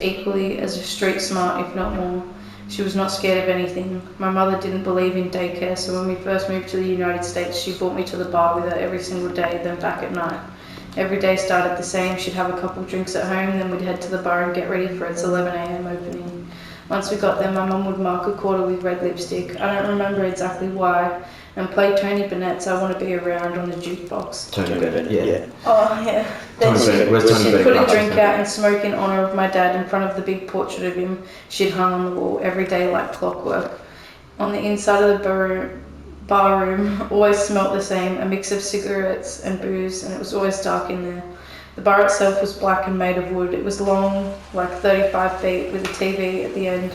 equally as street smart, if not more. She was not scared of anything. My mother didn't believe in daycare, so when we first moved to the United States, she brought me to the bar with her every single day, then back at night. Every day started the same. She'd have a couple drinks at home, then we'd head to the bar and get ready for its 11 a.m. opening. Once we got there, my mum would mark a quarter with red lipstick. I don't remember exactly why, and play Tony Bennett's I Want to Be Around on the jukebox. Tony Bennett, yeah. Oh, yeah. Then she'd put a drink out and smoke in honour of my dad in front of the big portrait of him she'd hung on the wall every day like clockwork. On the inside of the bar room always smelt the same, a mix of cigarettes and booze, and it was always dark in there. The bar itself was black and made of wood. It was long, like 35 feet, with a TV at the end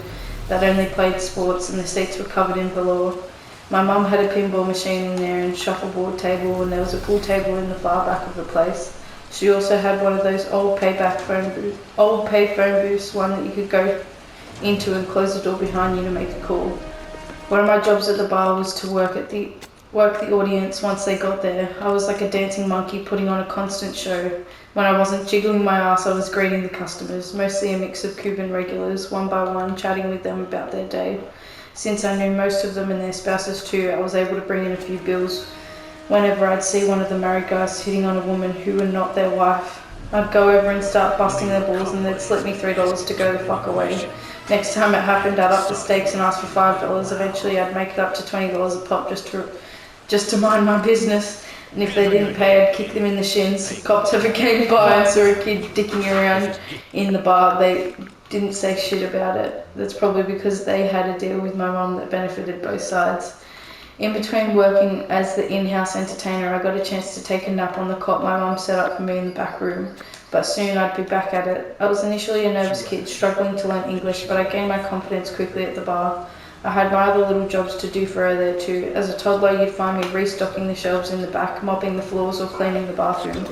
that only played sports, and the seats were covered in velour. My mum had a pinball machine in there and a shuffleboard table, and there was a pool table in the far back of the place. She also had one of those old pay phone booths, one that you could go into and close the door behind you to make a call. One of my jobs at the bar was to work the audience once they got there. I was like a dancing monkey putting on a constant show. When I wasn't jiggling my ass, I was greeting the customers, mostly a mix of Cuban regulars, one by one, chatting with them about their day. Since I knew most of them and their spouses too, I was able to bring in a few bills whenever I'd see one of the married guys hitting on a woman who were not their wife. I'd go over and start busting their balls, and they'd slip me $3 to go the fuck away. Next time it happened, I'd up the stakes and ask for $5. Eventually I'd make it up to $20 a pop just to mind my business. And if they didn't pay, I'd kick them in the shins. Cops ever came by and saw a kid dicking around in the bar, they didn't say shit about it. That's probably because they had a deal with my mum that benefited both sides. In between working as the in-house entertainer, I got a chance to take a nap on the cot my mum set up for me in the back room, but soon I'd be back at it. I was initially a nervous kid, struggling to learn English, but I gained my confidence quickly at the bar. I had my other little jobs to do for her there too. As a toddler, you'd find me restocking the shelves in the back, mopping the floors or cleaning the bathroom.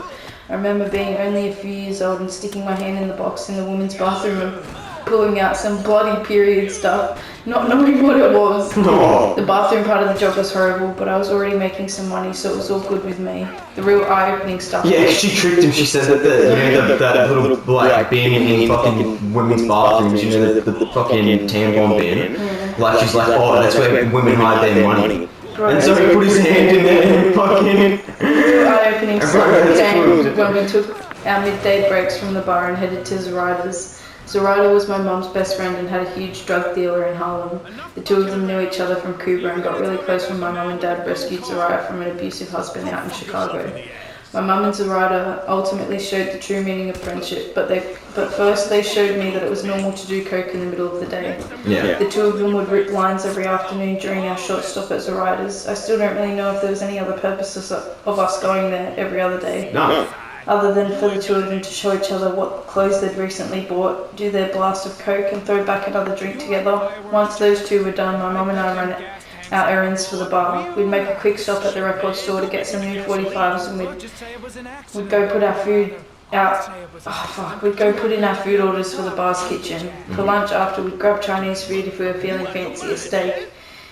I remember being only a few years old and sticking my hand in the box in the women's bathroom and pulling out some bloody period stuff, not knowing what it was. Oh. The bathroom part of the job was horrible, but I was already making some money, so it was all good with me. The real eye-opening stuff. Yeah, she tricked him. She said that that little black bin in fucking women's bathrooms, the fucking tampon bin. Like, she's like, oh, that's where women hide their money. Bro, and so he put his hand in there and fucking... Real eye-opening stuff came when we took our midday breaks from the bar and headed to Zoraida's. Zoraida was my mum's best friend and had a huge drug dealer in Harlem. The two of them knew each other from Cuba and got really close when my mum and dad rescued Zoraida from an abusive husband out in Chicago. My mum and Zoraida ultimately showed the true meaning of friendship, but first they showed me that it was normal to do coke in the middle of the day. Yeah. The two of them would rip lines every afternoon during our short stop at Zoraida's. I still don't really know if there was any other purposes of us going there every other day. No. Other than for the two of them to show each other what clothes they'd recently bought, do their blast of coke and throw back another drink together. Once those two were done, my mum and I ran our errands for the bar. We'd make a quick stop at the record store to get some new 45s and we'd go put our food out. We'd go put in our food orders for the bar's kitchen. For lunch after, we'd grab Chinese food if we were feeling fancy, a steak.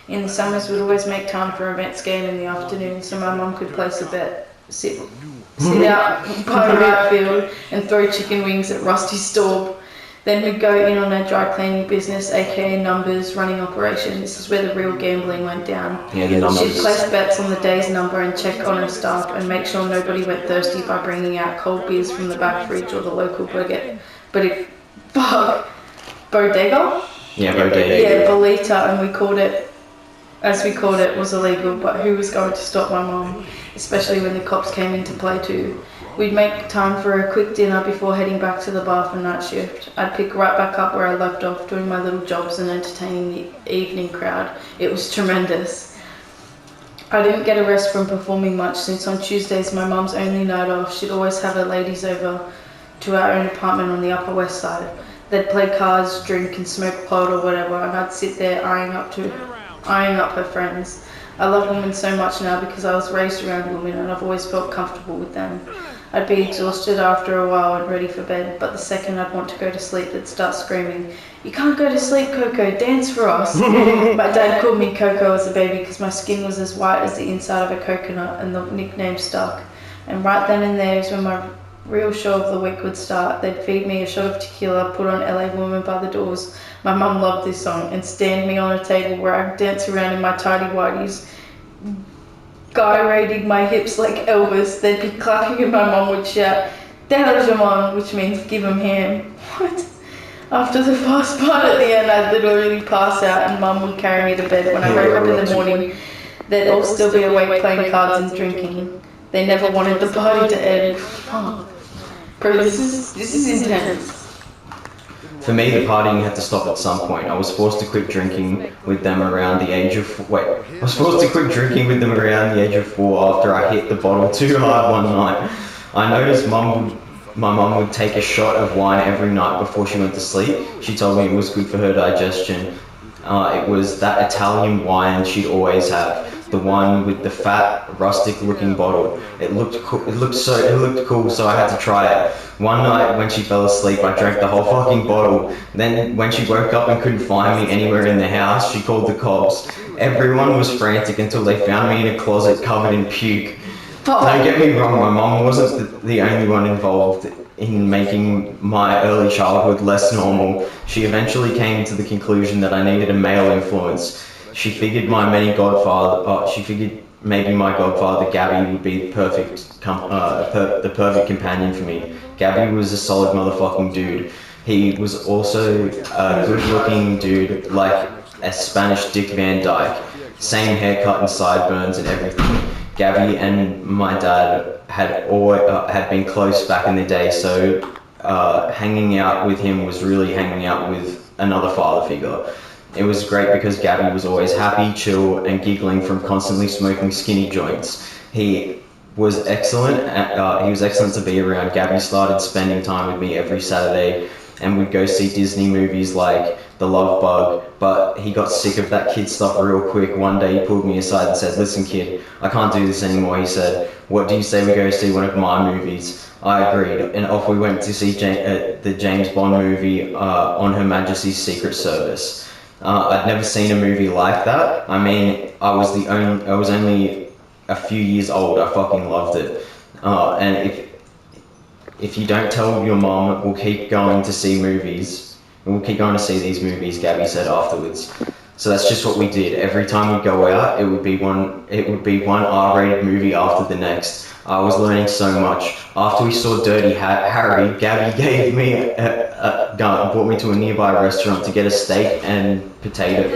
In the summers, we'd always make time for a Mets game in the afternoon so my mum could place a bet, sit out by the outfield and throw chicken wings at Rusty's store. Then we'd go in on our dry cleaning business, aka numbers, running operation. This is where the real gambling went down. Yeah, the numbers. She'd place bets on the day's number and check on her staff and make sure nobody went thirsty by bringing out cold beers from the back fridge or the local bodega. Bodega? Yeah, bodega. Yeah, bolita, and we called it, was illegal, but who was going to stop my mum, especially when the cops came into play too. We'd make time for a quick dinner before heading back to the bar for night shift. I'd pick right back up where I left off, doing my little jobs and entertaining the evening crowd. It was tremendous. I didn't get a rest from performing much, since on Tuesdays, my mum's only night off, she'd always have her ladies over to our own apartment on the Upper West Side. They'd play cards, drink and smoke pot or whatever, and I'd sit there eyeing up her friends. I love women so much now because I was raised around women and I've always felt comfortable with them. I'd be exhausted after a while and ready for bed, but the second I'd want to go to sleep, they'd start screaming, "You can't go to sleep, Coco, dance for us." My dad called me Coco as a baby because my skin was as white as the inside of a coconut and the nickname stuck. And right then and there is when my real show of the week would start. They'd feed me a shot of tequila, put on LA Woman by the Doors. My mum loved this song, and stand me on a table where I'd dance around in my tidy whities, gyrating my hips like Elvis. They'd be clapping and my mum would shout, "Down Jamon," which means give 'em ham. What? After the fast part at the end, I'd literally pass out and mum would carry me to bed. When I woke up in the morning, they'd all still be awake playing cards and drinking. They never wanted the party to end. Oh. Bro, this is intense. For me, the partying had to stop at some point. I was forced to quit drinking with them around the age of... I was forced to quit drinking with them around the age of 4 after I hit the bottle too hard one night. I noticed my mum would take a shot of wine every night before she went to sleep. She told me it was good for her digestion. It was that Italian wine she'd always have. The one with the fat, rustic-looking bottle. It looked cool, so I had to try it. One night when she fell asleep, I drank the whole fucking bottle. Then when she woke up and couldn't find me anywhere in the house, she called the cops. Everyone was frantic until they found me in a closet covered in puke. Don't get me wrong, my mum wasn't the only one involved in making my early childhood less normal. She eventually came to the conclusion that I needed a male influence. She figured maybe my godfather Gabby would be the perfect companion for me. Gabby was a solid motherfucking dude. He was also a good-looking dude, like a Spanish Dick Van Dyke. Same haircut and sideburns and everything. Gabby and my dad had been close back in the day, so hanging out with him was really hanging out with another father figure. It was great because Gabby was always happy, chill, and giggling from constantly smoking skinny joints. He was excellent to be around. Gabby started spending time with me every Saturday, and we'd go see Disney movies like The Love Bug, but he got sick of that kid stuff real quick. One day he pulled me aside and said, "Listen kid, I can't do this anymore," he said. "What do you say we go see one of my movies?" I agreed, and off we went to see the James Bond movie on Her Majesty's Secret Service. I'd never seen a movie like that. I mean, I was only a few years old. I fucking loved it. And if you don't tell your mom, we'll keep going to see movies. We'll keep going to see these movies, Gabby said afterwards. So that's just what we did. Every time we'd go out, it would be one R-rated movie after the next. I was learning so much. After we saw Dirty Harry, Gabby gave me a gun, brought me to a nearby restaurant to get steak and potato,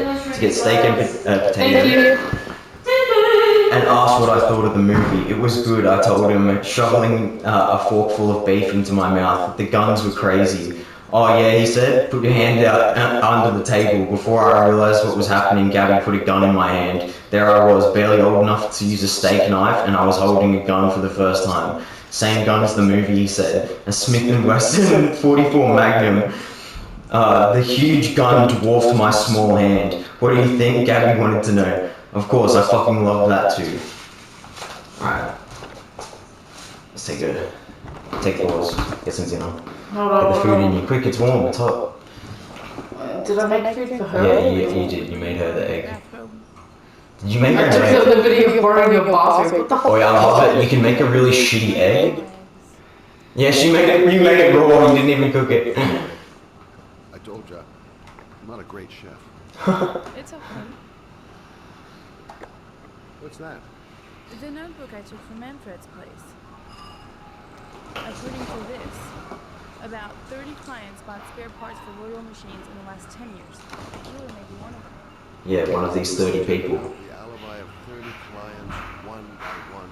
and asked what I thought of the movie. It was good, I told him, shoveling a forkful of beef into my mouth. The guns were crazy. "Oh yeah," he said, "put your hand out under the table." Before I realised what was happening, Gabby put a gun in my hand. There I was, barely old enough to use a steak knife, and I was holding a gun for the first time. "Same gun as the movie," he said. "A Smith & Wesson 44 Magnum. The huge gun dwarfed my small hand. What do you think?" Gabby wanted to know. Of course, I fucking love that too. Alright. Let's take yours. Get some dinner. Get the food in you. Quick, it's warm, it's hot. Did I make food for her? Yeah, you did. You made her the egg. Did you make her I an took egg? the video of pouring your bathroom. What the fuck? Oh yeah, I love it. You can make a really shitty egg. Yeah, you made it raw, you didn't even cook it. I told ya, I'm not a great chef. It's okay. What's that? The notebook I took from Manfred's place. According to this, about 30 clients bought spare parts for Royal machines in the last 10 years. The killer may be one of them. Yeah, one of these 30 people. The alibi of 30 clients, one by one.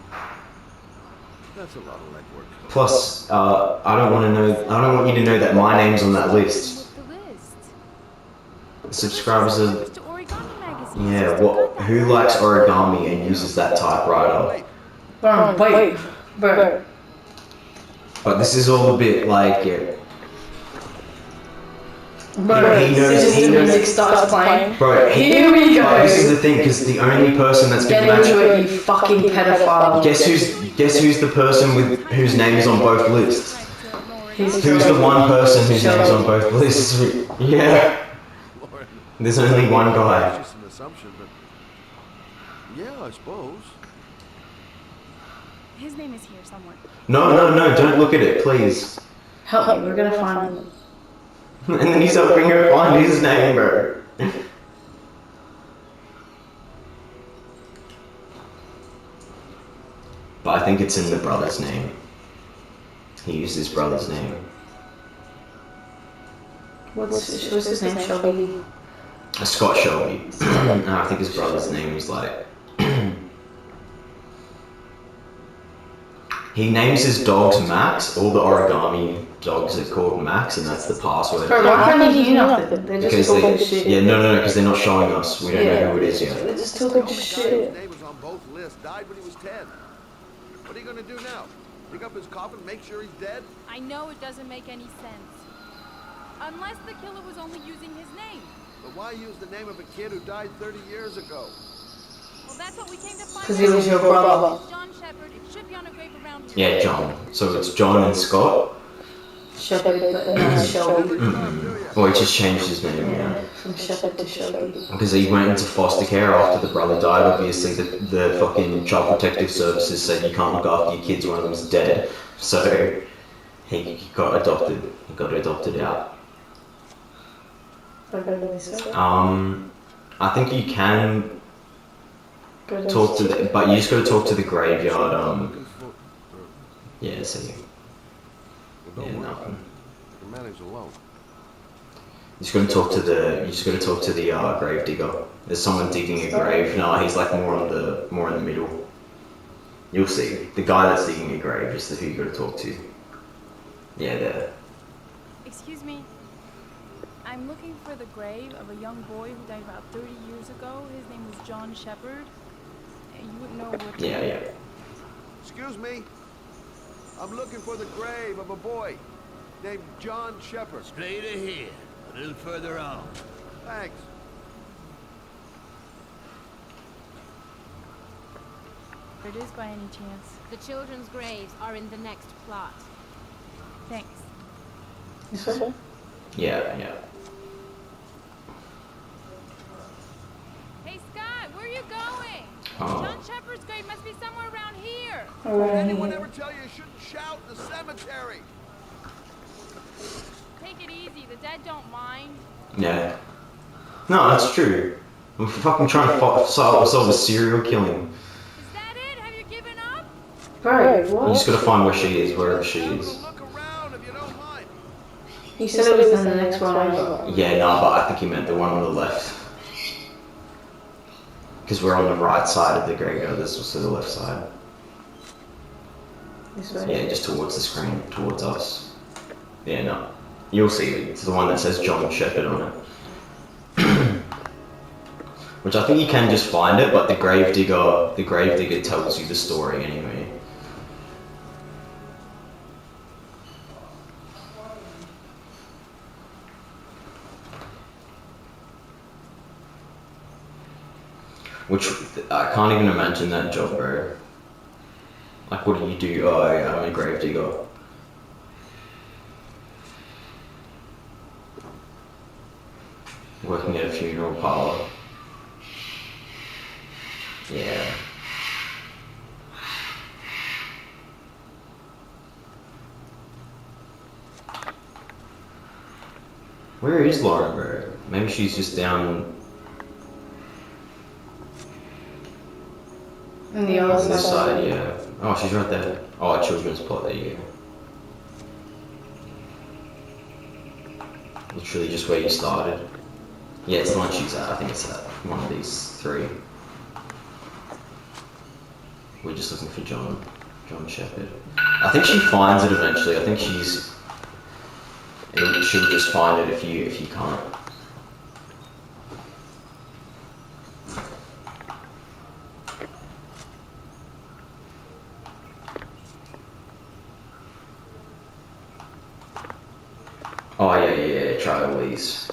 That's a lot of legwork. Plus, I don't want you to know that my name's on that list. The list. Subscribers are... To Origami Magazine. Yeah, who likes origami and uses that typewriter? Wait. Bro. But this is all a bit like... Bro, he knows. music starts playing. Bro, Here we go. This is the thing, because the only person that's Get been into it, you fucking pedophile. Guess who's the person whose name is on both lists? Who's the one person whose name is on both lists? Yeah. There's only one guy. It's just an assumption, but yeah, I suppose. His name is here somewhere. No, don't look at it, please. Help me, we're gonna find them. And then he's helping her find his name, bro. But I think it's in the brother's name. He used his brother's name. What's his name? Shelby. Scott Shelby. And I think his brother's name was like... He names his dogs Max. All the origami dogs are called Max, and that's the password. Bro, why can't you hear nothing? They're just talking shit. Yeah, no, because they're not showing us. We don't know who it is yet. They're just talking The guy shit. whose name was on both lists died when he was 10. What are you gonna do now? Dig up his coffin, make sure he's dead? I know it doesn't make any sense. Unless the killer was only using his name. But why use the name of a kid who died 30 years ago? Well, that's what we came to find out. Because he was your brother. John Shepard. It should be on a grave around here. Yeah, John. So it's John and Scott. Shepherd, but not Shelby. Well, he just changed his name, yeah. From Shepherd to Shelby. Because he went into foster care after the brother died. Obviously, the fucking child protective services said you can't look after your kids, one of them's dead. So he got adopted. He got adopted out. I think you can talk to the, but you just got to talk to the graveyard. Yeah, so yeah, nothing. You can manage alone. You just got to talk to the grave digger. There's someone digging a grave. No, he's like more in the middle. You'll see. The guy that's digging a grave is who you got to talk to. Yeah, there. Excuse me. I'm looking for the grave of a young boy who died about 30 years ago. His name was John Shepard. You wouldn't know what... Yeah. Excuse me. I'm looking for the grave of a boy named John Shepard. Straight ahead, a little further on. Thanks. It is by any chance. The children's graves are in the next plot. Thanks. Yeah. Hey, Scott, where are you going? Oh. John Shepard's grave must be somewhere around here. Did anyone ever tell you shouldn't shout in the cemetery? Take it easy. The dead don't mind. Yeah. No, that's true. I'm fucking trying to solve a serial killing. Is that it? Have you given up? Bro, You what? just gotta find where she is, wherever she is. Look around if you don't mind. He said it was in the next one over. Yeah, no, but I think he meant the one on the left. Because we're on the right side of the graveyard, this was to the left side. This way. Yeah, just towards the screen, towards us. Yeah, no. You'll see it. It's the one that says John Shepard on it. Which I think you can just find it, but the gravedigger tells you the story anyway. Which, I can't even imagine that job, bro. Like, what do you do? Oh, yeah, I'm a gravedigger. Working at a funeral parlor. Yeah. Where is Lauren, bro? Maybe she's just down On the on other this side. side, yeah. Oh, she's right there. Oh, children's plot, there you go. Literally just where you started. Yeah, it's the one she's at. I think it's at one of these three. We're just looking for John Shepard. I think she finds it eventually. I think she'll just find it if you can't. Oh yeah, try all these.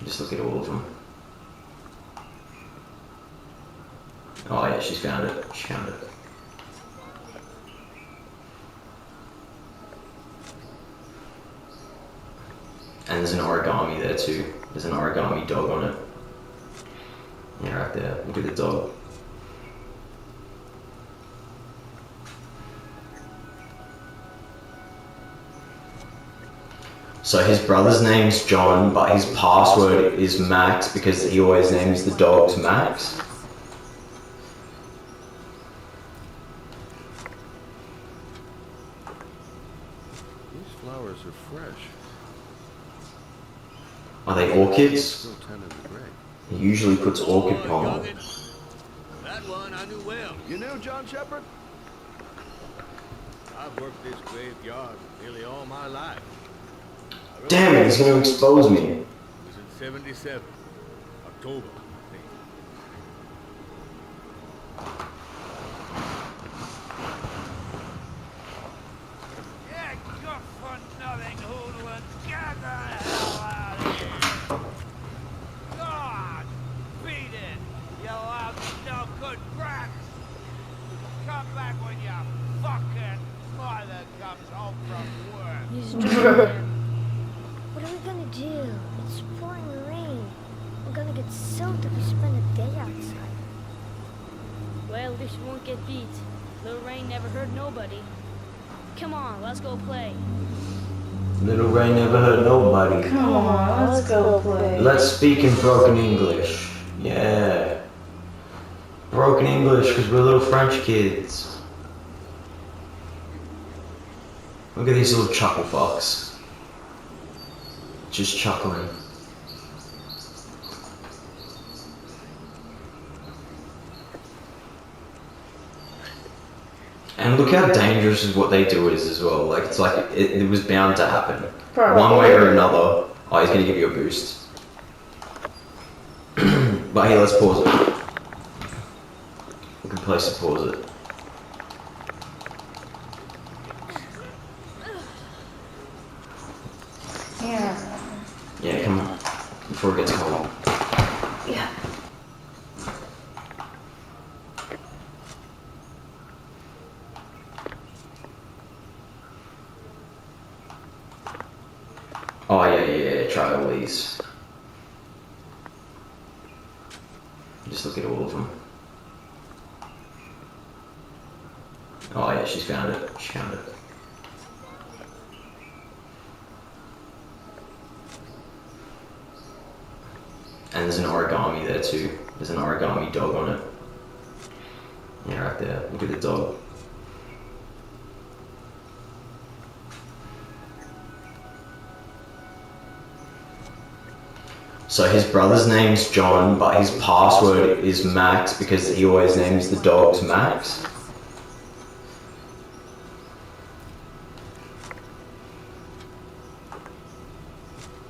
Just look at all of them. Oh yeah, she's found it. She found it. And there's an origami there too. There's an origami dog on it. Yeah, right there. Look at the dog. So his brother's name's John, but his password is Max because he always names the dogs Max. These flowers are fresh. Are they orchids? Still tending the grave. He usually puts orchid pollen. youngin'. That one I knew well. You knew John Shepard? I've worked this graveyard nearly all my life. Damn it, he's gonna expose me. It was in 77, October. Yeah, good for nothing, hoodlum. Get the hell out of here. God, beat it, you loud, no good brats. Come back when your fucking mother comes home from work. He's drunk. What are we gonna do? It's pouring rain. We're gonna get soaked if we spend a day outside. Well, this won't get beat. Little rain never hurt nobody. Come on, let's go play. Little Ray never hurt nobody. Come on, let's go play. Let's speak in broken English. Yeah. Broken English because we're little French kids. Look at these little chuckle fucks. Just chuckling. And look how dangerous is what they do is as well. Like it's like it was bound to happen. Probably. One way or another. Oh, he's gonna give you a boost. But here, let's pause it. We can place to pause it. Yeah. Yeah, come on. Before it gets cold. Yeah. Oh yeah, try all these. Just look at all of them. Oh yeah, she's found it. She found it. And there's an origami there too. There's an origami dog on it. Yeah, right there. Look at the dog. So his brother's name's John, but his password is Max because he always names the dogs Max.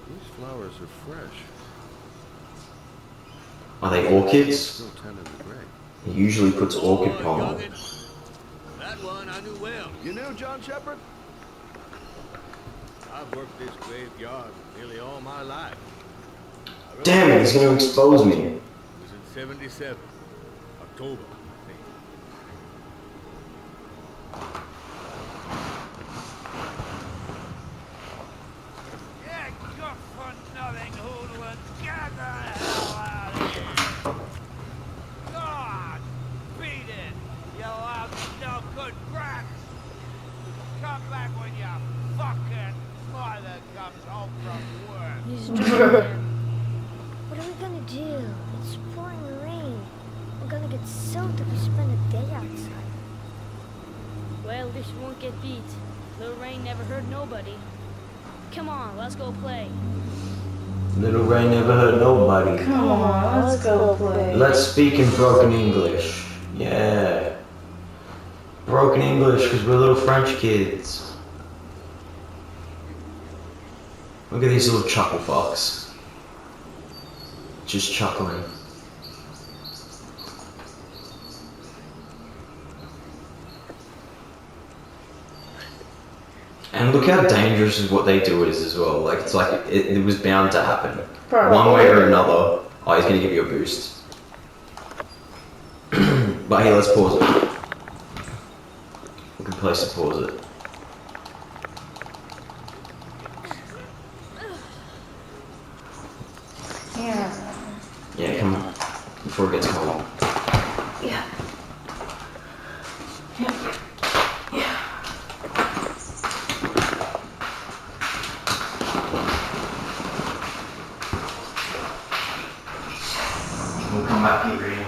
These flowers are fresh. Are they orchids? Still tending the grave. He usually puts orchid pollen. youngin'. That one I knew well. You knew John Shepard? I've worked this graveyard nearly all my life. Damn it, he's gonna expose me. It was in 77, October. Yeah, good for nothing, hoodlum. Get the hell out of here. God, beat it, you loud, no good brats. Come back when your fucking mother comes home from work. He's drunk. What are we gonna do? It's pouring rain. We're gonna get soaked if we spend a day outside. Well, this won't get beat. Little rain never hurt nobody. Come on, let's go play. Little Ray never hurt nobody. Come on, let's go play. Let's speak in broken English. Yeah. Broken English because we're little French kids. Look at these little chuckle fucks. Just chuckling. And look how dangerous is what they do is as well. Like it's like it was bound to happen. Probably. One way or another. Oh, he's gonna give you a boost. But here, let's pause it. We can place to pause it. Yeah. Yeah, come on. Before it gets cold. Yeah. Yeah. We'll come back and keep reading.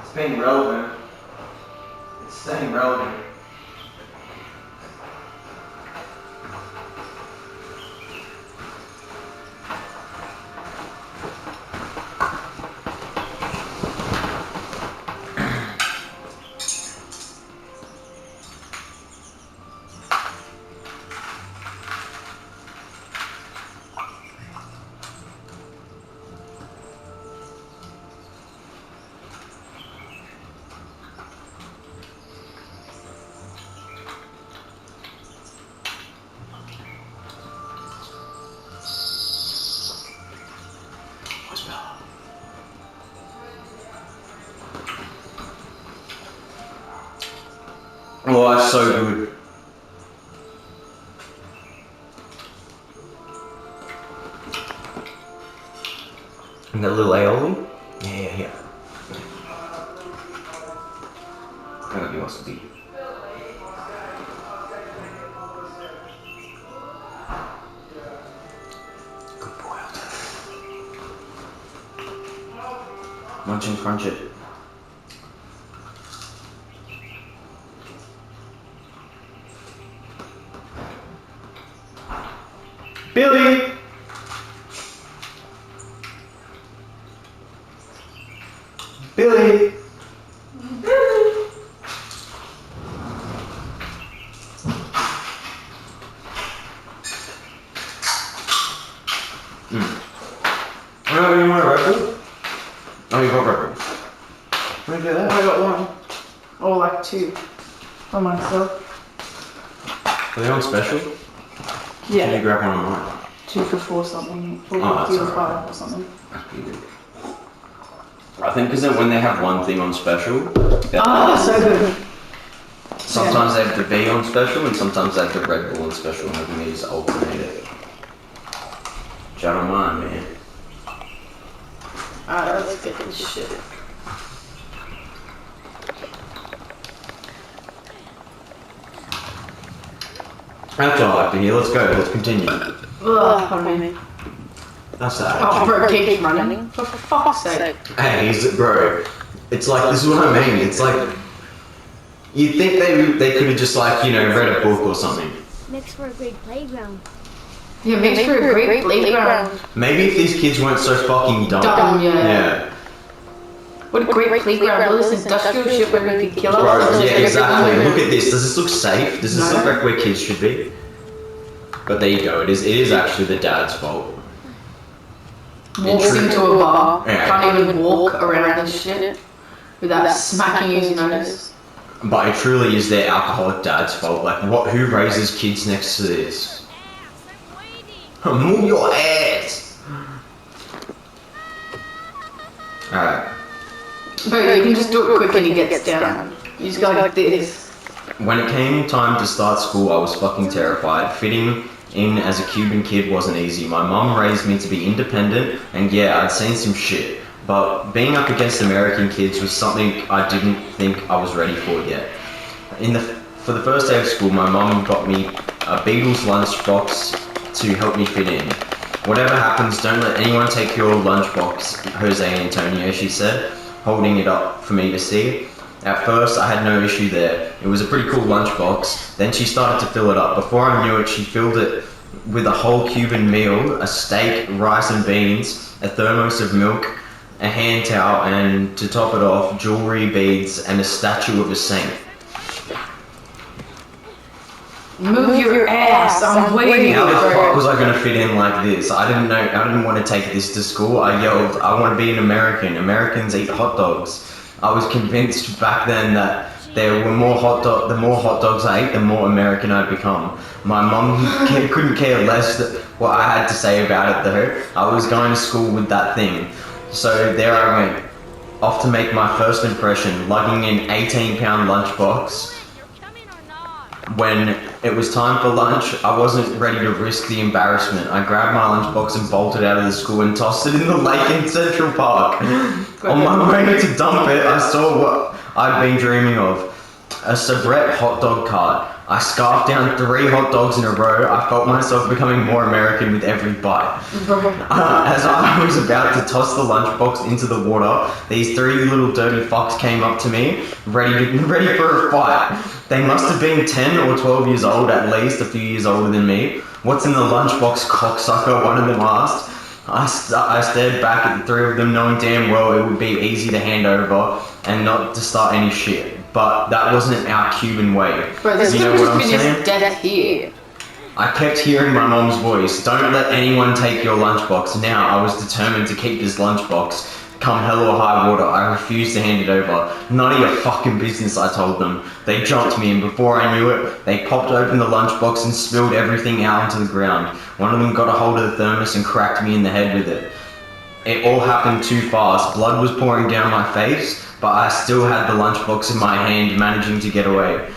It's being relevant. It's staying relevant. Oh, that's so good. And that little aioli? Yeah. Hang on, he wants to be. Good boy, I'll take it. Munch and crunch it. Billy! Billy! Oh, you want a Red Bull? Oh, you got Red Bulls. Where did you get that? I got one. Or like two. For myself. Are they on special? Can you Yeah, grab one on mine? 2 for 4 something, or Oh, that's 2 for alright. 5 or something. I think because when they have one thing on special, So good. sometimes they have the B on special and sometimes they have the Red Bull on special, and having these alternate it. Which I don't mind, man. Alright, let's get this shit. That's all I like to hear. Let's go. Let's continue. Ugh, pardon me. That's that. Oh, bro, keep running. For fuck's sake. Hey, bro. It's like, this is what I mean. It's like, you'd think they could have just like, you know, read a book or something. Makes for a great playground. Yeah, makes for a great playground. Maybe if these kids weren't so fucking dumb. Dumb, yeah. Yeah. What a great playground. All this industrial shit where we could kill Bro, ourselves. yeah, exactly. everywhere. Look at this. Does this look safe? Does this No. look like where kids should be? But there you go. It is actually the dad's fault. Walks into a bar, Yeah. can't even walk around this shit without smacking his nose. But it truly is their alcoholic dad's fault. Like, who raises kids next to this? I'm waiting. Move your ass! Alright. Bro, you can just do it quick and he gets down. You just go like this. When it came time to start school, I was fucking terrified. Fitting in as a Cuban kid wasn't easy. My mum raised me to be independent, and yeah, I'd seen some shit. But being up against American kids was something I didn't think I was ready for yet. For the first day of school, my mum got me a Beagle's lunchbox to help me fit in. Whatever happens, don't let anyone take your lunchbox, Jose Antonio, she said, holding it up for me to see. At first, I had no issue there. It was a pretty cool lunchbox. Then she started to fill it up. Before I knew it, she filled it with a whole Cuban meal, a steak, rice and beans, a thermos of milk, a hand towel, and to top it off, jewelry, beads, and a statue of a saint. Move your ass, I'm waiting. How the fuck bro. was I gonna fit in like this? I didn't want to take this to school. I yelled, I want to be an American. Americans eat hot dogs. I was convinced back then that the more hot dogs I ate, the more American I'd become. My mum couldn't care less what I had to say about it though. I was going to school with that thing. So there I went, off to make my first impression, lugging an 18-pound lunchbox. You're coming or not? When it was time for lunch, I wasn't ready to risk the embarrassment. I grabbed my lunchbox and bolted out of the school and tossed it in the lake in Central Park. On my way to dump it, I saw what I'd been dreaming of. A Sabrett hot dog cart. I scarfed down 3 hot dogs in a row. I felt myself becoming more American with every bite. As I was about to toss the lunchbox into the water, these 3 little dirty fucks came up to me, ready for a fight. They must have been 10 or 12 years old at least, a few years older than me. What's in the lunchbox, cocksucker? One of them asked. I stared back at the 3 of them, knowing damn well it would be easy to hand over and not to start any shit. But that wasn't our Cuban way. Bro, this You know could what have I'm just been saying? his dead here. I kept hearing my mom's voice, don't let anyone take your lunchbox. Now, I was determined to keep this lunchbox. Come hell or high water, I refused to hand it over. None of your fucking business, I told them. They jumped me, and before I knew it, they popped open the lunchbox and spilled everything out onto the ground. One of them got a hold of the thermos and cracked me in the head with it. It all happened too fast. Blood was pouring down my face, but I still had the lunchbox in my hand, managing to get away.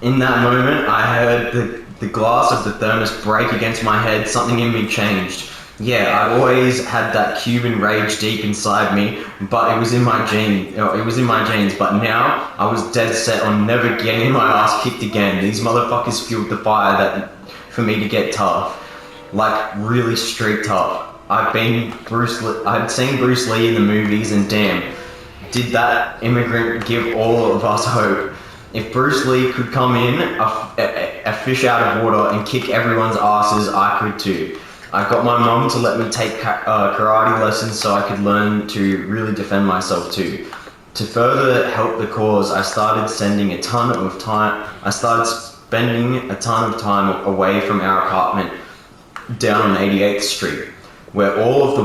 In that moment, I heard the glass of the thermos break against my head. Something in me changed. Yeah, I always had that Cuban rage deep inside me, but it was in my genes. But now I was dead set on never getting my ass kicked again. These motherfuckers fueled the fire for me to get tough, like really street tough. I'd seen Bruce Lee in the movies, and damn, did that immigrant give all of us hope. If Bruce Lee could come in, a fish out of water, and kick everyone's asses, I could too. I got my mom to let me take karate lessons so I could learn to really defend myself too. To further help the cause, I started spending a ton of time away from our apartment down on 88th Street, where all the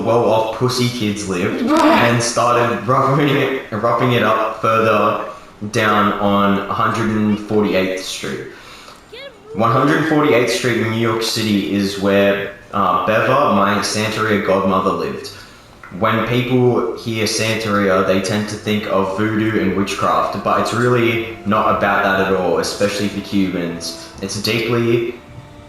well-off pussy kids lived, and started roughing it up further down on 148th Street. 148th Street in New York City is where Beva, my Santeria godmother, lived. When people hear Santeria, they tend to think of voodoo and witchcraft, but it's really not about that at all, especially for Cubans. It's deeply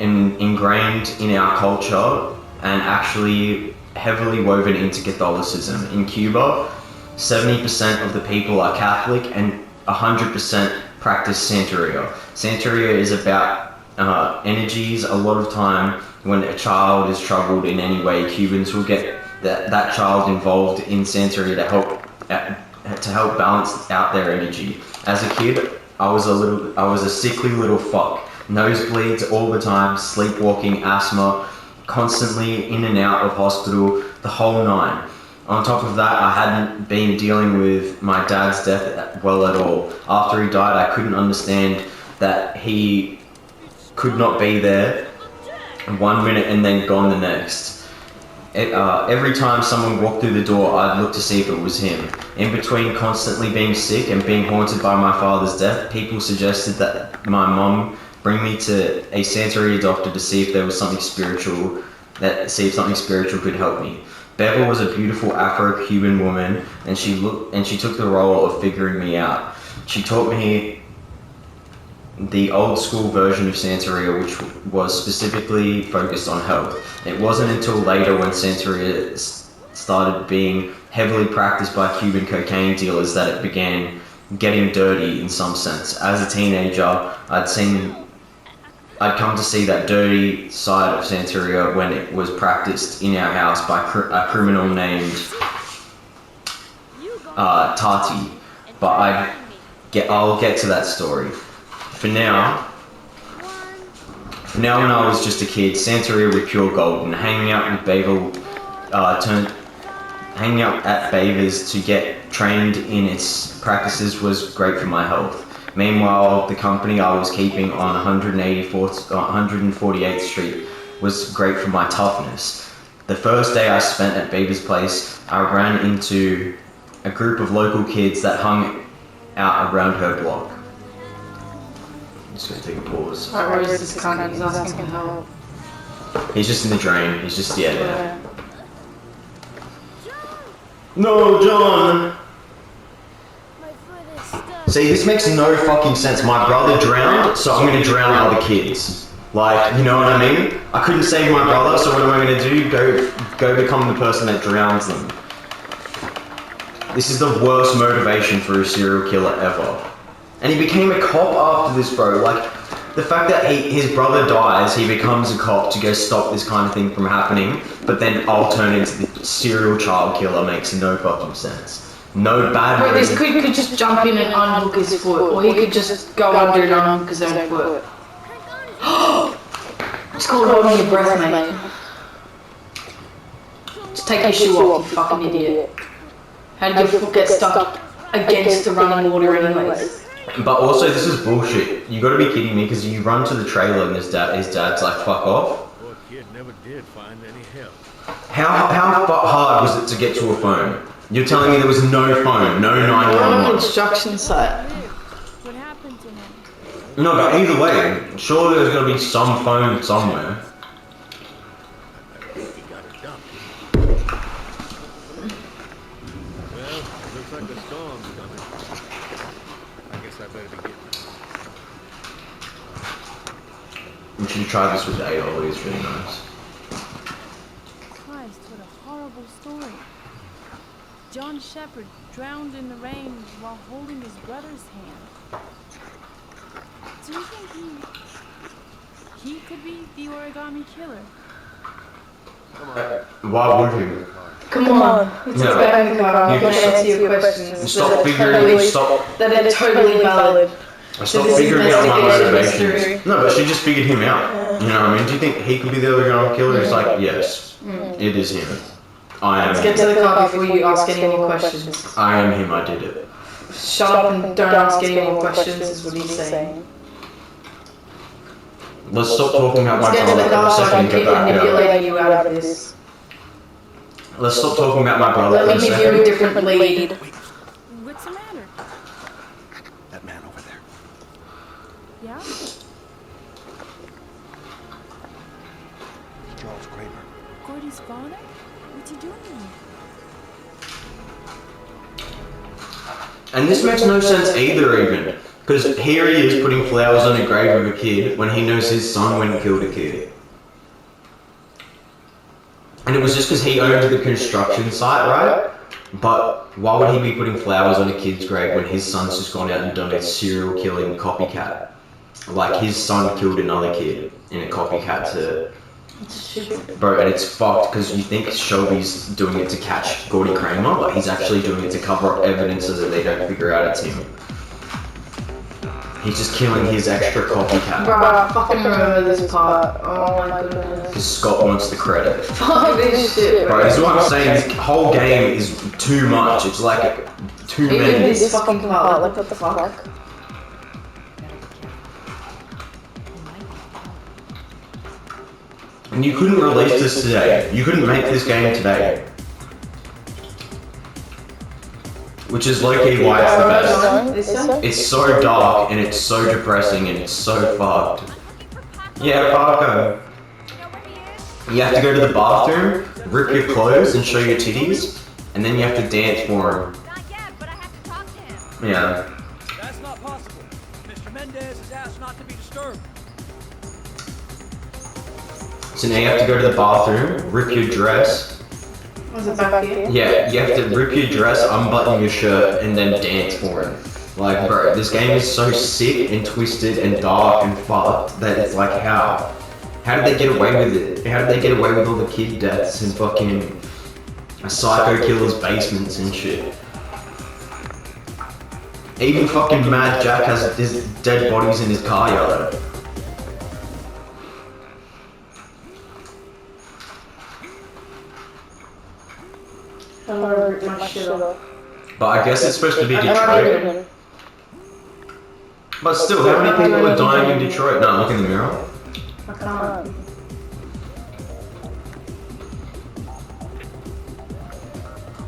ingrained in our culture and actually heavily woven into Catholicism. In Cuba, 70% of the people are Catholic and 100% practice Santeria. Santeria is about energies. A lot of time when a child is troubled in any way, Cubans will get that child involved in Santeria to help balance out their energy. As a kid, I was a sickly little fuck. Nosebleeds all the time, sleepwalking, asthma, constantly in and out of hospital, the whole nine. On top of that, I hadn't been dealing with my dad's death well at all. After he died, I couldn't understand that he could not be there 1 minute and then gone the next. Every time someone walked through the door, I'd look to see if it was him. In between constantly being sick and being haunted by my father's death, people suggested that my mom bring me to a Santeria doctor to see if there was something spiritual, see if something spiritual could help me. Beva was a beautiful Afro-Cuban woman, and she took the role of figuring me out. She taught me the old school version of Santeria, which was specifically focused on health. It wasn't until later when Santeria started being heavily practiced by Cuban cocaine dealers that it began getting dirty in some sense. As a teenager, I'd come to see that dirty side of Santeria when it was practiced in our house by a criminal named Tati, but I'll get to that story. For now, when I was just a kid, Santeria was pure gold, and hanging out at Beva's to get trained in its practices was great for my health. Meanwhile, the company I was keeping on 148th Street was great for my toughness. The first day I spent at Beva's place, I ran into a group of local kids that hung out around her block. I'm just going to take a pause. Where is this cunt? He's asking for help. He's just in the drain. He's just, yeah. No, John! My foot is stuck. See, this makes no fucking sense. My brother drowned, so I'm going to drown other kids. Like, you know what I mean? I couldn't save my brother, so what am I going to do? Go become the person that drowns them. This is the worst motivation for a serial killer ever. And he became a cop after this, bro. Like, the fact that his brother dies, he becomes a cop to go stop this kind of thing from happening, but then I'll turn into the serial child killer makes no fucking sense. No bad Bro, this reason. kid could just jump in and unhook his foot, or he could just go under and unhook his own foot. It's called holding your breath, mate. Just take your shoe off, you fucking idiot. How did your foot get stuck against the running water anyways? But also, this is bullshit. You gotta be kidding me, because you run to the trailer and his dad's like, fuck off. Poor kid never did find any help. How hard was it to get to a phone? You're telling me there was no phone, no On an 911? instruction site. What happened to him? No, but either way, surely there's gotta be some phone somewhere. He got it dumped. Well, looks like the storm's coming. I guess I better be getting. We should try this with aioli, it's really nice. Christ, what a horrible story. John Shepard drowned in the rain while holding his brother's hand. Do you think he could be the origami killer? Why would you? Come on, let's get back in the car. I'm gonna answer your questions. Stop That are totally valid. Stop this figuring out my investigation motivations. mystery. No, but she just figured him out. You know what I mean? Do you think he could be the original killer? It's like, yes, it is him. I am Let's get to the car before you ask any more questions. I am him, I did it. Shut up and don't ask any more questions is what he's saying. Let's stop talking about my Let's get to the brother car for so a I second can and keep get back out. manipulating you out of this. Let's stop talking about my brother Let for a me give you a second. different lead. What's the matter? Connor? What's he doing here? And this makes no sense either, even. Because here he is putting flowers on a grave of a kid when he knows his son went and killed a kid. And it was just because he owned the construction site, right? But why would he be putting flowers on a kid's grave when his son's just gone out and done a serial killing copycat? Like, his son killed another kid in a copycat to... Bro, and it's fucked because you think Shelby's doing it to catch Gordy Kramer, but he's actually doing it to cover up evidence so that they don't figure out it's him. He's just killing his extra copycat. Bro, I fucking remember this part. Oh my goodness. Because Scott wants the credit. Fuck this shit, Bro, this is what I'm saying, this whole game is too much. It's like too Even many. this fucking part, like what the fuck? And you couldn't release this today. You couldn't make this game today. Which is low-key why it's the best. This one? It's so dark and it's so depressing and it's so fucked. Yeah, Parker. You have to go to the bathroom, rip your clothes and show your titties, and then you have to dance for him. Not yet, but I have to talk to him. Yeah. That's not possible. Mr. Mendez has asked not to be disturbed. So now you have to go to the bathroom, rip your dress. Was it back here? Yeah, you have to rip your dress, unbutton your shirt, and then dance for him. Like, bro, this game is so sick and twisted and dark and fucked that it's like, how? How did they get away with it? How did they get away with all the kid deaths in fucking a psycho killer's basements and shit? Even fucking Mad Jack has his dead bodies in his car yard. I'm gonna rip my shit off. But I guess it's supposed to be Detroit. But still, how many people are dying in Detroit? No, look in the mirror. I can't.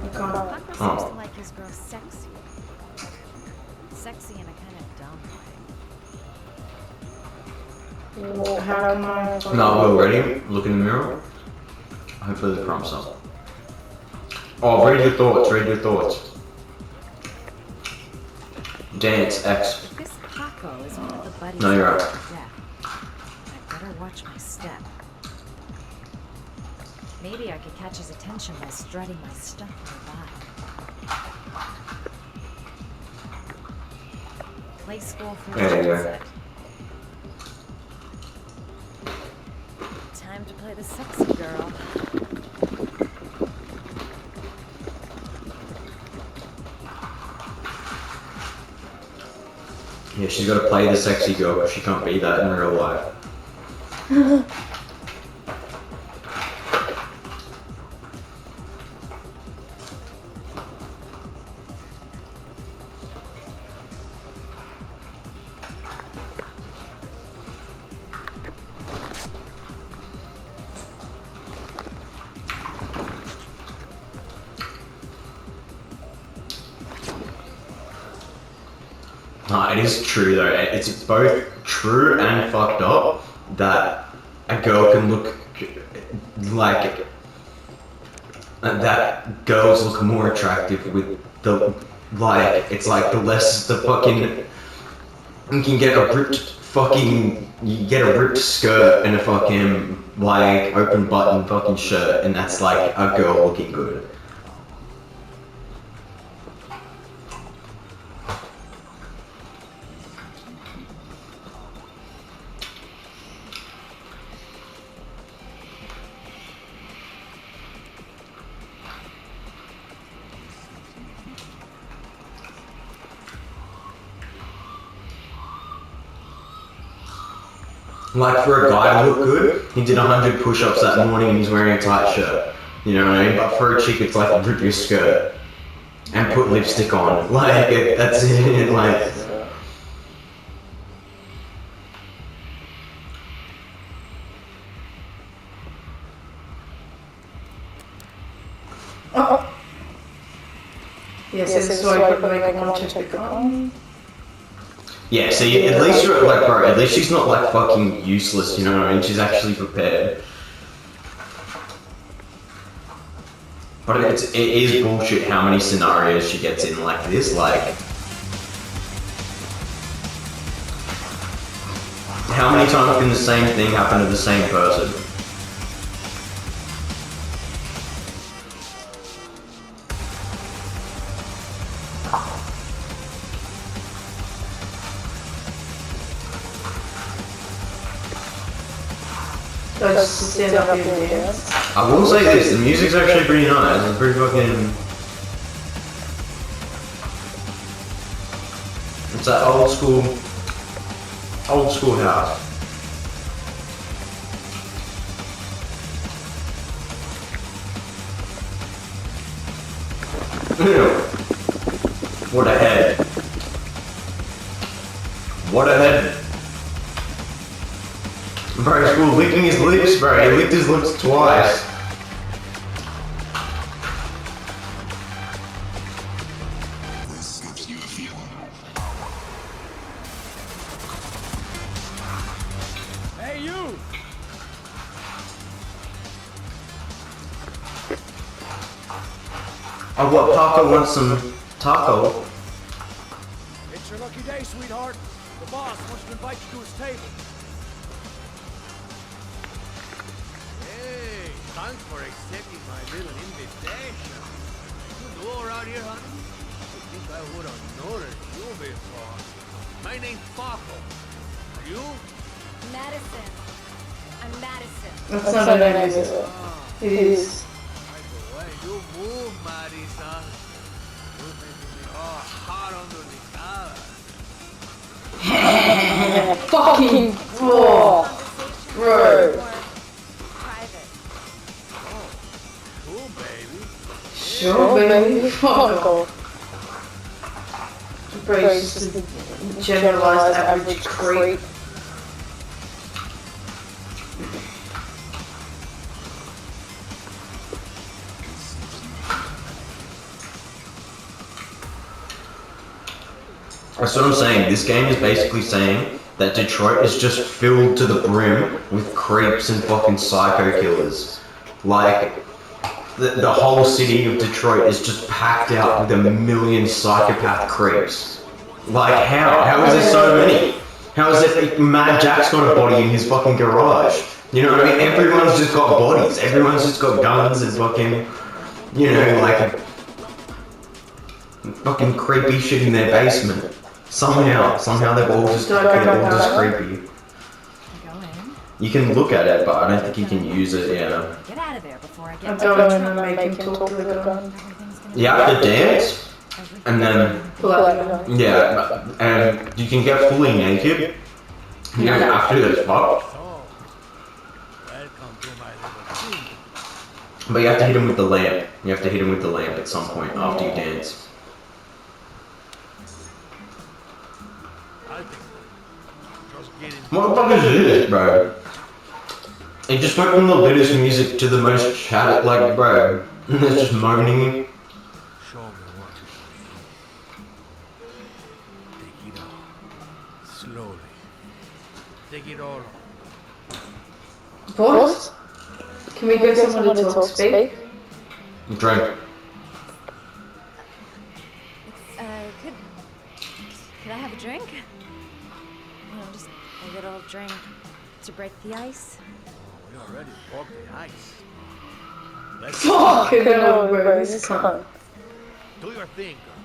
I can't. Buckler Oh. seems to like his girl sexy. Sexy in a kind of dumb way. Well, how am I? No, we're ready. Look in the mirror. Hopefully the crumb's up. Oh, read your thoughts, read your thoughts. Dance, X. This Paco is one of the buddies. No, you're right. Yeah. I better watch my step. Maybe I could catch his attention while strutting my stuff nearby. Play school for There you go. sunset. Time to play the sexy girl. Yeah, she's got to play the sexy girl, but she can't be that in real life. It is true though, it's both true and fucked up that a girl can look like, that girls look more attractive with the, like, it's like the less the fucking, you can get a ripped fucking, you get a ripped skirt and a fucking, like, open button fucking shirt, and that's like a girl looking good. Like, for a guy to look good, he did 100 push-ups that morning and he's wearing a tight shirt. You know what I mean? But for a chick, it's like, rip your skirt and put lipstick on. Like, that's it. Like, Yes, this is why I put like one check on. yeah, so you, at least you're like, bro, at least she's not like fucking useless, you know what I mean? She's actually prepared. But it is bullshit how many scenarios she gets in like this. Like, how many times can the same thing happen to the same person? Just stand up here and dance. I will say this, the music's actually pretty nice. It's pretty fucking... It's that old school house. What a head. What a head. Bro, he's cool licking his lips, bro. He licked his lips twice. This gives you a feeling. Hey, you! Oh, what? Paco wants some taco. It's your lucky day, sweetheart. The boss wants to invite you to his table. Hey, thanks for accepting my little invitation. You new around here, honey? I think I would have noticed you before. My name's Paco. Are you? Madison. I'm Madison. That's not a name, is it? It is. Like the way you move, Marisa. You're making me all hot under the collar. Fucking bro. Bro. Private. Cool, baby. Sure, baby. Fuck off. Bro, he's just a generalized average creep. That's what I'm saying. This game is basically saying that Detroit is just filled to the brim with creeps and fucking psycho killers. Like, the whole city of Detroit is just packed out with a million psychopath creeps. Like, how? How is there so many? How is it Mad Jack's got a body in his fucking garage? You know what I mean? Everyone's just got bodies. Everyone's just got guns and fucking, you know, like, fucking creepy shit in their basement. Somehow they've all just creepy. Go in. You can look at it, but I don't think you can use it, yeah. Get out of there before I I'm get going and make him talk to the gun. Everything's gonna You have to dance, and then, Pull out the gun. yeah, and you can get fully naked. You don't have to, that's fucked. So, welcome to my little team. But you have to hit him with the lamp. You have to hit him with the lamp at some point after you dance. I think just getting What the fuck is this, bro? It just went from the latest music to the most chat, like, bro. It's just moaning. show me what you take it all slowly. Take it all. Boss? Can we get someone to talk, speak? Drink. Could I have a drink? You know, just a little drink to break the ice. We already broke the ice. Let's Fuck, no, bro, this cunt. do your thing, girl.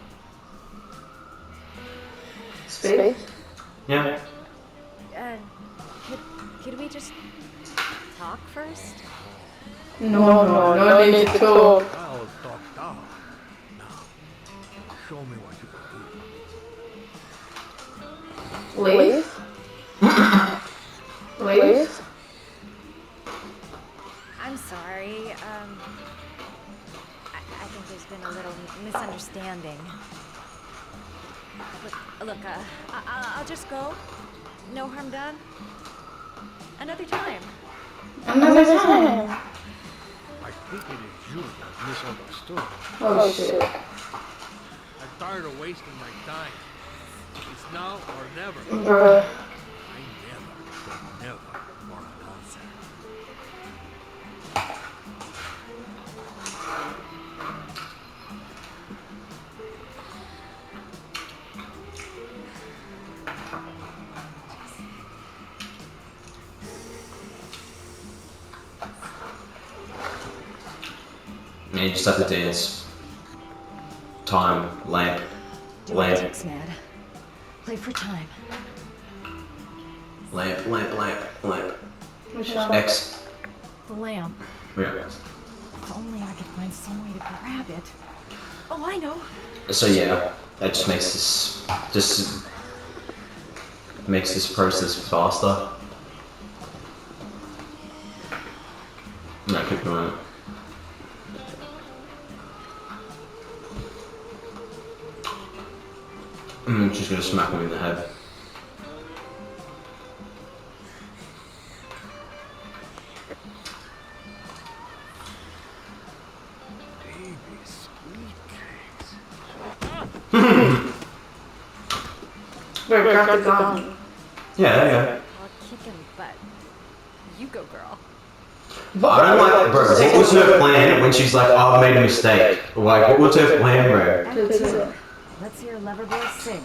Speak? Yeah. Could we just talk first? No need to talk. I'll talk down. Now, show me what you can do. Leave? Leave? I'm sorry. I think there's been a little misunderstanding. Look, I'll just go. No harm done. Another time. Another time. I think it is you that misunderstood. Oh shit. I'm tired of wasting my time. It's now or never. Bruh. I never want an answer. And you just have to dance. Time, lamp, lamp, Mad. Play for time. lamp, lamp, lamp, lamp. Which one? X. The lamp. Yeah. If only I could find some way to grab it. Oh, I know. So yeah, that just makes this process faster. No, keep going. I'm just gonna smack him in the head. Bro, grab the gun. Yeah, there you I'll kick him, but you go, girl. go. I don't like, bro, what was her plan when she's like, oh, I've made a mistake? Like, what was her plan, bro? Let's hear Loverboy sing.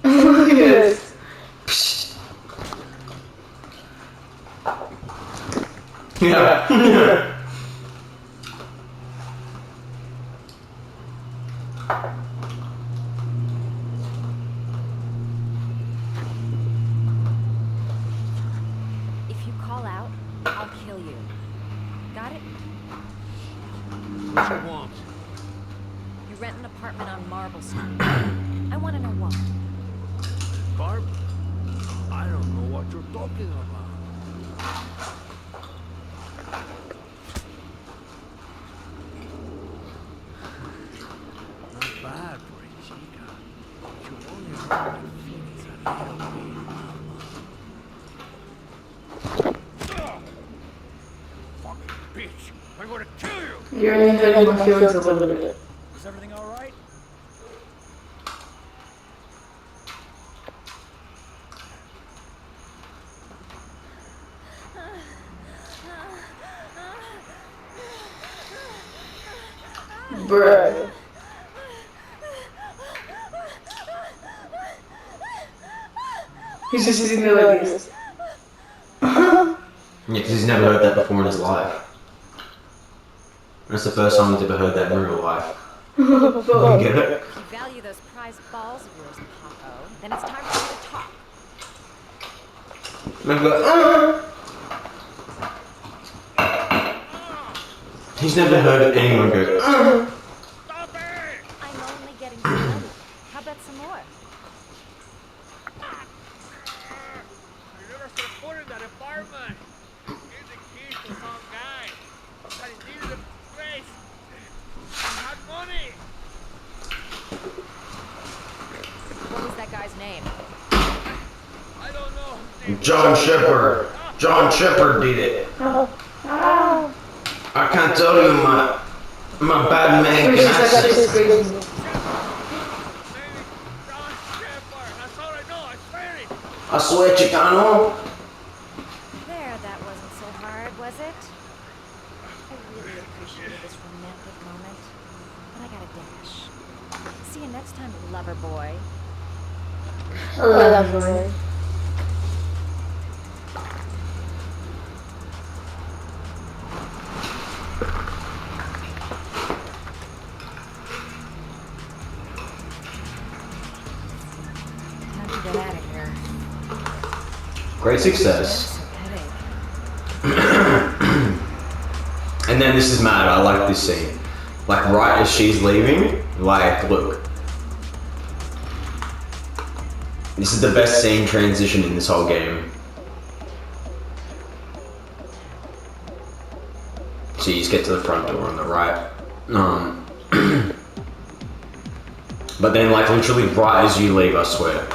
Look at this. Yeah. If you call out, I'll kill you. Got it? What you want? You rent an apartment on Marble Street. I want to know why. Barb? I don't know what you're talking about. Not bad for a chica. You only hurt my feelings a little bit. Fucking bitch! I'm gonna kill you! You're only hurting my feelings a little bit. Is everything alright? Bro. He's just sitting there like this. Yeah, because he's never heard that before in his life. That's the first time he's ever heard that in real life. You get it? If you value those prized balls of yours, Paco, then it's time for you to talk. Man go, He's never heard anyone go, Stop it! I'm only getting started. How about some more? You never should have put in that apartment. Here's the keys to some guy. That he needed a place. He had money. What was that guy's name? I don't know. John Shepherd. John Shepherd did it. I can't tell you, my bad man She's can like that, she's access. screaming. Maybe John Shepard. That's all I know. I swear it. I swear, Chicano. There, that wasn't so hard, was it? I really appreciated this romantic moment, but I gotta dash. See you next time, lover boy. Lovely. Time to get out of here. Great success. Headache. And then this is mad. I like this scene. Like right as she's leaving, like look. This is the best scene transition in this whole game. So you just get to the front door on the right. But then like literally right as you leave, I swear.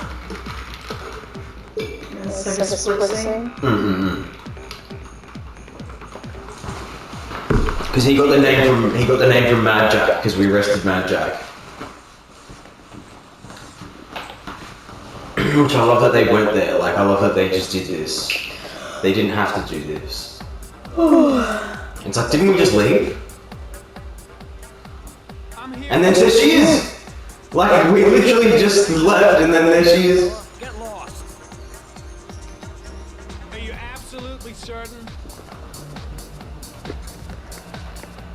It's like a split scene. Because he got the name from Mad Jack, because we arrested Mad Jack. Which I love that they went there. Like I love that they just did this. They didn't have to do this. It's like, didn't we just leave? And then there she is. Like we literally just left, and then there she is. Get lost. Are you absolutely certain?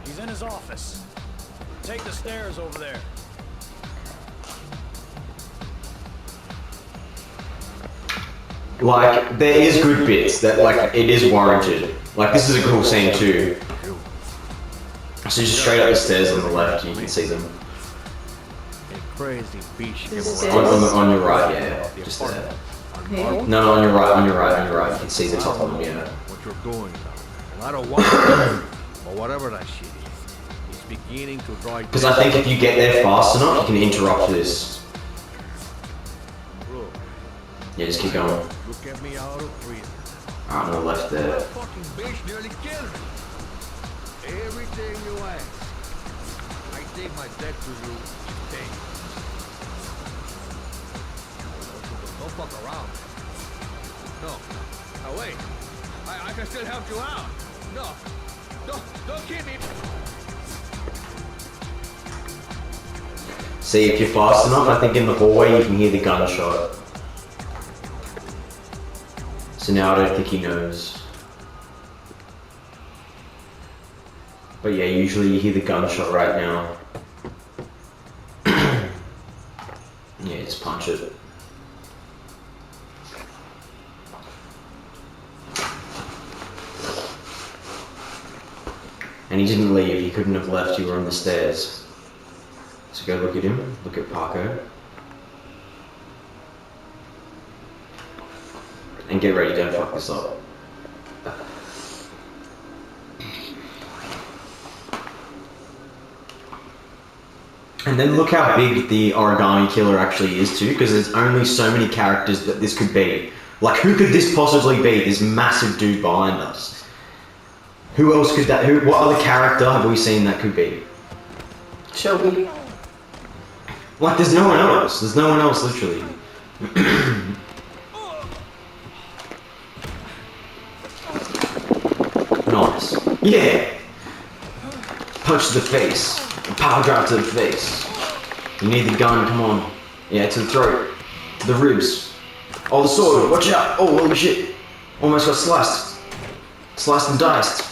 He's in his office. Take the stairs over there. Like, there is good bits that, like, it is warranted. Like, this is a cool scene too. So just straight up the stairs on the left, you can see them. Crazy beach. On your right, yeah, just there. Yeah. No, on your right, on your right, on your right. You can see the top of them, yeah. What you're going now. A lot of water, or whatever that shit is. It's beginning to dry. Because I think if you get there fast enough, you can interrupt this. Yeah, just keep going. Look at me out of prison. Alright, on the left there. Fucking bitch nearly killed me. Everything you ask. I think my debt to you is paid. Don't fuck around. No. Now wait. I can still help you out. No. Don't kill me. See, if you're fast enough, I think in the hallway you can hear the gunshot. So now I don't think he knows. But yeah, usually you hear the gunshot right now. Yeah, just punch it. And he didn't leave, he couldn't have left, you were on the stairs. So go look at him, look at Paco. And get ready, don't fuck this up. And then look how big the origami killer actually is too, because there's only so many characters that this could be. Like, who could this possibly be, this massive dude behind us? Who else could that, what other character have we seen that could be? Shelby. Like, there's no one else, literally. Nice. Yeah! Punch to the face. Power drive to the face. You need the gun, come on. Yeah, to the throat. To the ribs. Oh, the sword, watch out! Oh, holy shit. Almost got sliced. Sliced and diced.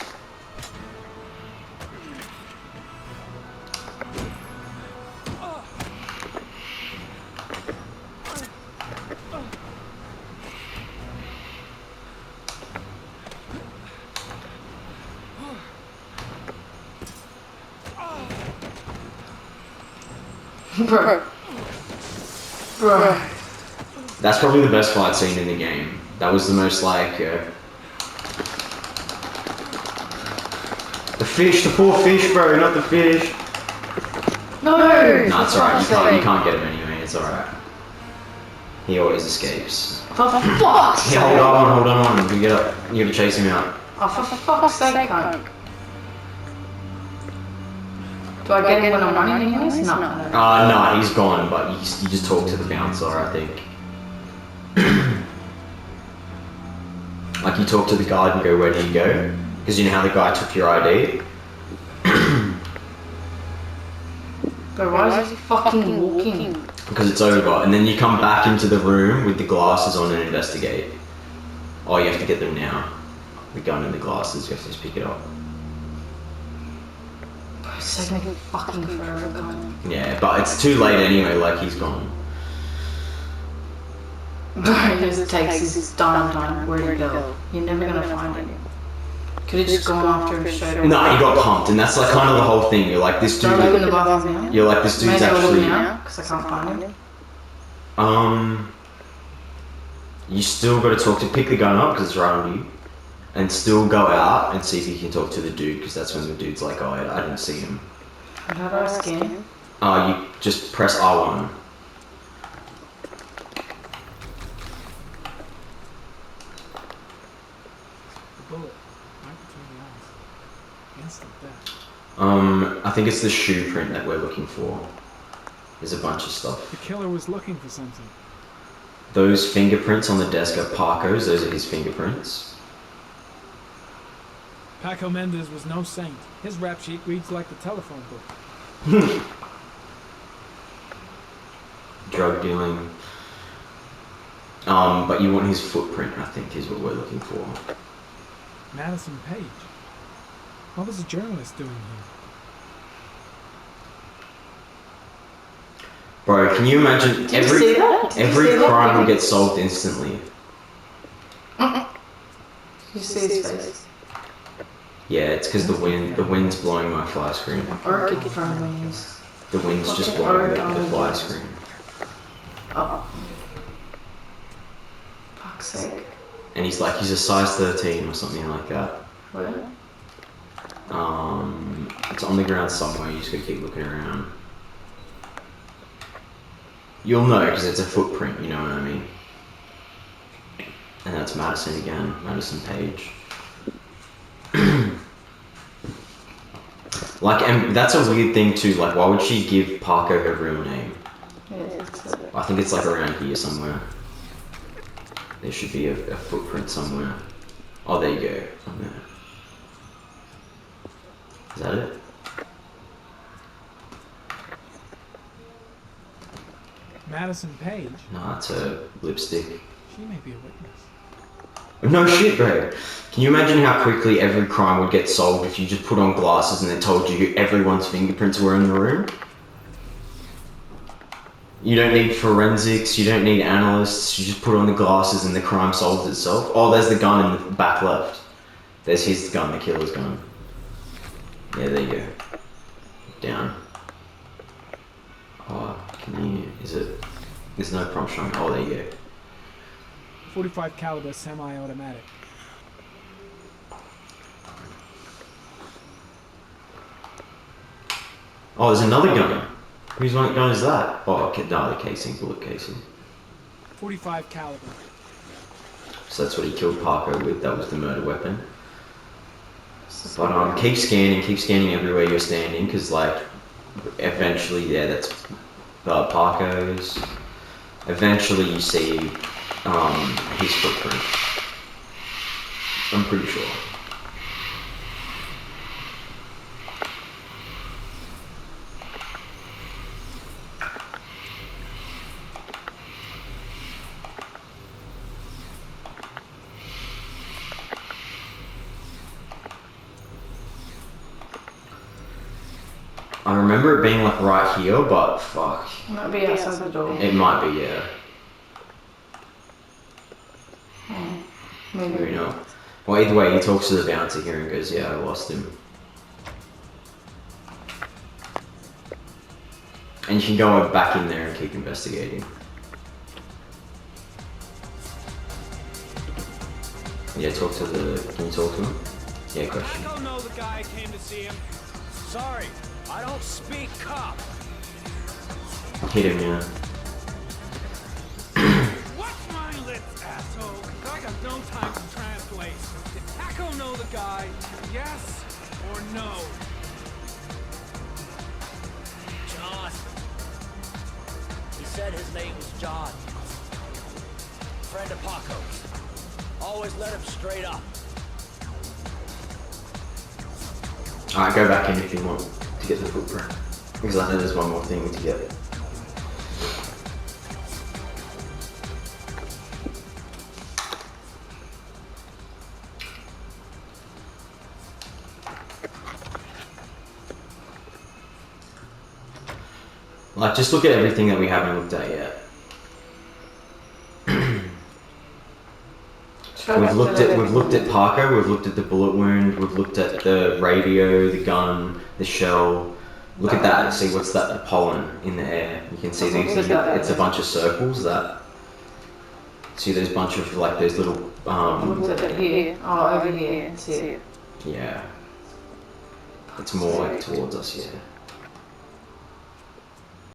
Bro. Bro. That's probably the best fight scene in the game. That was the most like... the fish, the poor fish, bro, not the fish. No! No, it's alright, you can't get him anyway, it's alright. He always escapes. For fuck's sake! Yeah, hold on, you gotta chase him out. Oh, for fuck's sake, cunt. Do I get him when I'm running anyways? No. No, he's gone, but you just talk to the bouncer, I think. Like, you talk to the guard and go, where do you go? Because you know how the guy took your ID? But why is he fucking walking? Because it's over, and then you come back into the room with the glasses on and investigate. Oh, you have to get them now. The gun and the glasses, you have to just pick it up. It's taking fucking forever, cunt. Yeah, but it's too late anyway, like, he's gone. Bro, it just takes his darn time. Where'd he go? You're never gonna find him. Could have just gone after him straight away. No, he got pumped, and that's like kind of the whole thing. You're like, this dude... Don't look in the bathroom now. You're like, this dude's Maybe I'll actually... look now, because I can't find him. You still gotta talk to... Pick the gun up, because it's right on you. And still go out and see if you can talk to the dude, because that's when the dude's like, oh, I didn't see him. How do I scan him? You just press R1. I think it's the shoe print that we're looking for. There's a bunch of stuff. The killer was looking for something. Those fingerprints on the desk are Paco's, those are his fingerprints. Paco Mendez was no saint. His rap sheet reads like the telephone book. Drug dealing. But you want his footprint, I think, is what we're looking for. Madison Page. What was a journalist doing here? Bro, can you imagine Did you see that? Did you every see that? crime would get solved instantly? You see his face. Yeah, it's because the wind's blowing my fly screen. Orchid farmings. The wind's just Fucking blowing the orchid fly farmings. screen. Oh. Fuck's sake. And he's a size 13 or something like that. What? It's on the ground somewhere, you just gotta keep looking around. You'll know because it's a footprint, you know what I mean? And that's Madison again, Madison Page. And that's a weird thing too, why would she give Parker her real name? I think it's around here somewhere. There should be a footprint somewhere. Oh, there you go, on there. Is that it? Madison Page? No, it's a lipstick. She may be a witness. No shit, bro. Can you imagine how quickly every crime would get solved if you just put on glasses and they told you everyone's fingerprints were in the room? You don't need forensics, you don't need analysts, you just put on the glasses and the crime solves itself. Oh, there's the gun in the back left. There's his gun, the killer's gun. Yeah, there you go. Down. Oh, there's no prompt showing. Oh, there you go. 45 caliber semi-automatic. Oh, there's another gun. Whose gun is that? Oh, okay, no, the casing, bullet casing. 45 caliber. So that's what he killed Parker with, that was the murder weapon. But keep scanning everywhere you're standing, because eventually, yeah, that's Parker's. Eventually you see his footprint. I'm pretty sure. I remember it being right here, but fuck. It might be outside the door. It might be, yeah. Maybe not. Well, either way, he talks to the bouncer here and goes, yeah, I lost him. And you can go back in there and keep investigating. Yeah, can you talk to him? Yeah, question. I don't know the guy came to see him. Sorry, I don't speak cop. Hit him, yeah. Watch my lips, asshole. I got no time to translate. Did Taco know the guy? Yes or no? John. He said his name was John. Friend of Paco's. Always let him straight up. Alright, go back in if you want to get the footprint. Because I know there's one more thing to get. Just look at everything that we haven't looked at yet. We've looked at Parker, we've looked at the bullet wound, we've looked at the radio, the gun, the shell. Look at that, see what's that, the pollen in the air. You can see it's a bunch of circles that, see there's a bunch of those little, Looked at it here. Oh, over here. See it. yeah. It's more towards us, yeah.